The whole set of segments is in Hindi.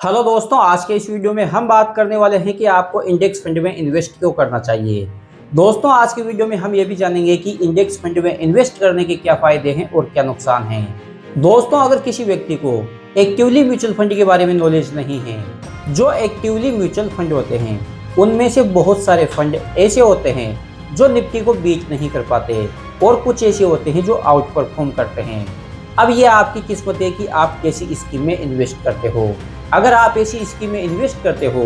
हेलो दोस्तों, आज के इस वीडियो में हम बात करने वाले हैं कि आपको इंडेक्स फंड में इन्वेस्ट क्यों करना चाहिए। दोस्तों, आज की वीडियो में हम ये भी जानेंगे कि इंडेक्स फंड में इन्वेस्ट करने के क्या फायदे हैं और क्या नुकसान हैं। दोस्तों, अगर किसी व्यक्ति को एक्टिवली म्यूचुअल फंड के बारे में नॉलेज नहीं है, जो एक्टिवली म्यूचुअल फंड होते हैं उनमें से बहुत सारे फंड ऐसे होते हैं जो निफ्टी को बीट नहीं कर पाते और कुछ ऐसे होते हैं जो आउट परफॉर्म करते हैं। अब ये आपकी किस्मत है कि आप कैसी स्कीम में इन्वेस्ट करते हो। अगर आप ऐसी स्कीम में इन्वेस्ट करते हो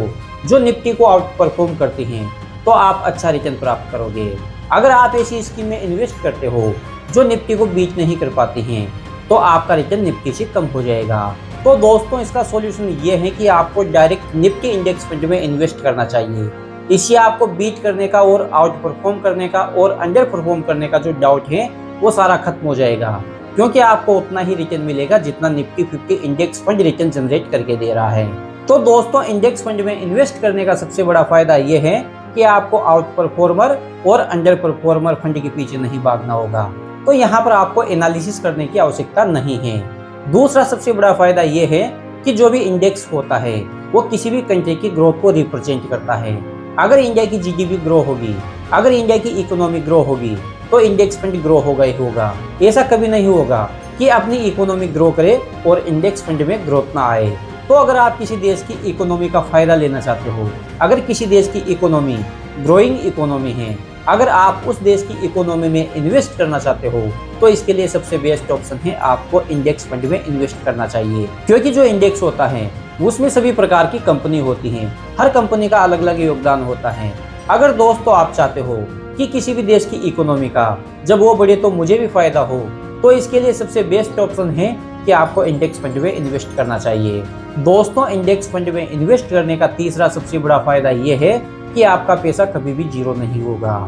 जो निफ्टी को आउट परफॉर्म करती हैं तो आप अच्छा रिटर्न प्राप्त करोगे। अगर आप ऐसी स्कीम में इन्वेस्ट करते हो जो निफ्टी को बीट नहीं कर पाती हैं तो आपका रिटर्न निफ्टी से कम हो जाएगा। तो दोस्तों, इसका सॉल्यूशन ये है कि आपको डायरेक्ट निफ्टी इंडेक्स फंड में इन्वेस्ट करना चाहिए। इससे आपको बीट करने का और आउट परफॉर्म करने का और अंडर परफॉर्म करने का जो डाउट है वो सारा खत्म हो जाएगा, क्योंकि आपको उतना ही रिटर्न मिलेगा जितना Nifty 50 index fund return generate करके दे रहा है। तो दोस्तों, इंडेक्स फंड में इन्वेस्ट करने का सबसे बड़ा फायदा यह है कि आपको आउट परफॉर्मर और अंडर परफॉर्मर फंड के पीछे नहीं भागना होगा। तो यहाँ पर आपको एनालिसिस करने की आवश्यकता नहीं है। दूसरा सबसे बड़ा फायदा यह है कि जो भी इंडेक्स होता है वो किसी भी कंट्री की ग्रोथ को रिप्रेजेंट करता है। अगर इंडिया की जीडीपी ग्रो होगी, अगर इंडिया की इकोनॉमी ग्रो होगी तो इंडेक्स फंड ग्रो होगा ही होगा। ऐसा कभी नहीं होगा कि अपनी इकोनॉमी ग्रो करे और इंडेक्स फंड में ग्रोथ ना आए। तो अगर आप किसी देश की इकोनॉमी का फायदा लेना चाहते हो, अगर किसी देश की इकोनॉमी ग्रोइंग इकोनॉमी है, अगर आप उस देश की इकोनॉमी में इन्वेस्ट करना चाहते हो तो इसके लिए सबसे बेस्ट ऑप्शन है आपको इंडेक्स फंड में इन्वेस्ट करना चाहिए। क्योंकि जो इंडेक्स होता है उसमें सभी प्रकार की कंपनी होती हैं, हर कंपनी का अलग अलग योगदान होता है। अगर दोस्तों आप चाहते हो कि किसी भी देश की इकोनॉमी का जब वो बढ़े तो मुझे भी फायदा हो, तो इसके लिए सबसे बेस्ट ऑप्शन है कि आपको इंडेक्स फंड में इन्वेस्ट करना चाहिए। दोस्तों, इंडेक्स फंड में इन्वेस्ट करने का तीसरा सबसे बड़ा फायदा ये है कि आपका पैसा कभी भी जीरो नहीं होगा।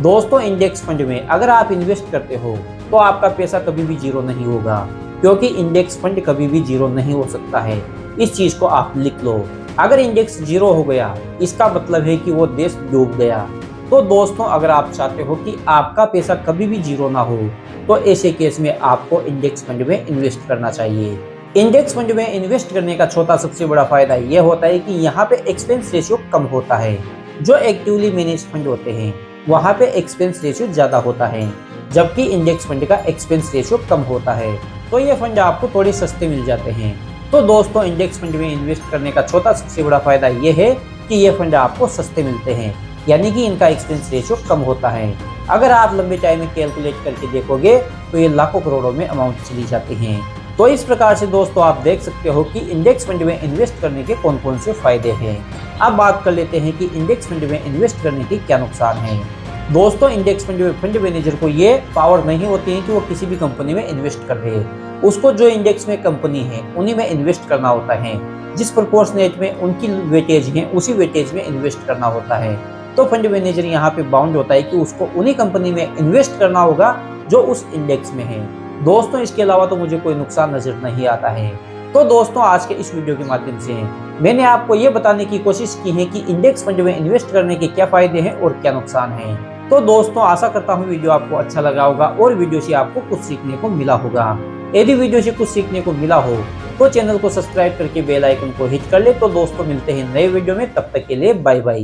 दोस्तों, इंडेक्स फंड में अगर आप इन्वेस्ट करते हो तो आपका पैसा कभी भी जीरो नहीं होगा, क्योंकि इंडेक्स फंड कभी भी जीरो नहीं हो सकता है। इस चीज को आप लिख लो। अगर इंडेक्स जीरो हो गया इसका मतलब है कि वो देश डूब गया। तो दोस्तों, अगर आप चाहते हो कि आपका पैसा कभी भी जीरो ना हो तो ऐसे केस में आपको इंडेक्स फंड में इन्वेस्ट करना चाहिए। इंडेक्स फंड में इन्वेस्ट करने का चौथा सबसे बड़ा फायदा यह होता है कि यहाँ पे एक्सपेंस रेशियो कम होता है। जो एक्टिवली मैनेज फंड होते हैं वहाँ पे एक्सपेंस रेशियो ज्यादा होता है, जबकि इंडेक्स फंड का एक्सपेंस रेशियो कम होता है। तो ये फंड आपको थोड़े सस्ते मिल जाते हैं। तो दोस्तों, इंडेक्स फंड में इन्वेस्ट करने का चौथा सबसे बड़ा फायदा ये है कि ये फंड आपको सस्ते मिलते हैं, यानी कि इनका एक्सपेंस रेशियो कम होता है। अगर आप लंबे टाइम में कैलकुलेट करके देखोगे तो ये लाखों करोड़ों में अमाउंट चली जाती हैं। तो इस प्रकार से दोस्तों आप देख सकते हो कि इंडेक्स फंड में इन्वेस्ट करने के कौन कौन से फायदे हैं। अब बात कर लेते हैं कि इंडेक्स फंड में इन्वेस्ट करने के क्या नुकसान हैं। दोस्तों, इंडेक्स फंड में फंड मैनेजर को ये पावर नहीं होती है कि वो किसी भी कंपनी में इन्वेस्ट कर रहे हैं। उसको जो इंडेक्स में कंपनी है उन्हीं में इन्वेस्ट करना होता है। जिस प्रोपोर्शनेट में उनकी वेटेज है उसी वेटेज में इन्वेस्ट करना होता है। तो फंड मैनेजर यहाँ पे बाउंड होता है कि उसको उन्हीं कंपनी में इन्वेस्ट करना होगा जो उस इंडेक्स में है। दोस्तों, इसके अलावा तो मुझे कोई नुकसान नजर नहीं आता है। तो दोस्तों, आज के इस वीडियो के माध्यम से मैंने आपको ये बताने की कोशिश की है कि इंडेक्स फंड में इन्वेस्ट करने के क्या फायदे हैं और क्या नुकसान हैं। तो दोस्तों, आशा करता हूँ वीडियो आपको अच्छा लगा होगा और वीडियो से आपको कुछ सीखने को मिला होगा। यदि वीडियो से कुछ सीखने को मिला हो तो चैनल को सब्सक्राइब करके बेल आइकन को हिट कर ले। तो दोस्तों, मिलते हैं नए वीडियो में, तब तक के लिए बाय बाय।